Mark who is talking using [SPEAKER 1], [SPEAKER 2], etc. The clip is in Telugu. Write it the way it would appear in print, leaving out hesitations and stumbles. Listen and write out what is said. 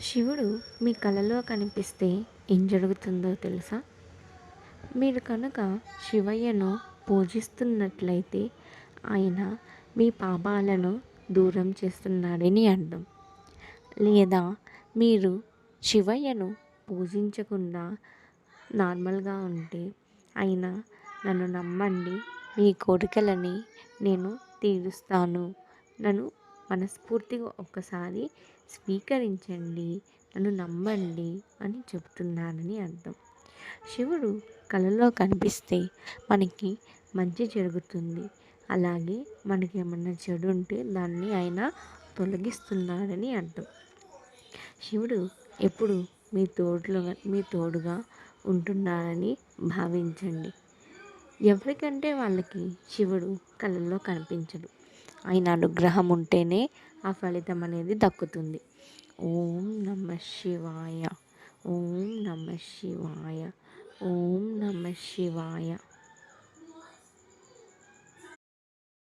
[SPEAKER 1] శివుడు మీ కలలో కనిపిస్తే ఏం జరుగుతుందో తెలుసా? మీరు కనుక శివయ్యను పూజిస్తున్నట్లయితే ఆయన మీ పాపాలను దూరం చేస్తున్నాడని అర్థం. లేదా మీరు శివయ్యను పూజించకుండా నార్మల్గా ఉంటే ఆయన నన్ను నమ్మండి, మీ కోరికలని నేను తీరుస్తాను, నన్ను మనస్ఫూర్తిగా ఒక్కసారి స్వీకరించండి, నన్ను నమ్మండి అని చెబుతున్నానని అర్థం. శివుడు కలలో కనిపిస్తే మనకి మంచి జరుగుతుంది. అలాగే మనకి ఏమన్నా చెడు ఉంటే దాన్ని ఆయన తొలగిస్తున్నాడని అర్థం. శివుడు ఎప్పుడు మీ తోడుగా ఉంటున్నారని భావించండి. ఎవరికంటే వాళ్ళకి శివుడు కళల్లో కనిపించడు. ఆయన అనుగ్రహం ఉంటేనే ఆ ఫలితం అనేది దక్కుతుంది. ఓం నమ శివాయ. ఓం నమ శివాయ. ఓం నమ శివాయ.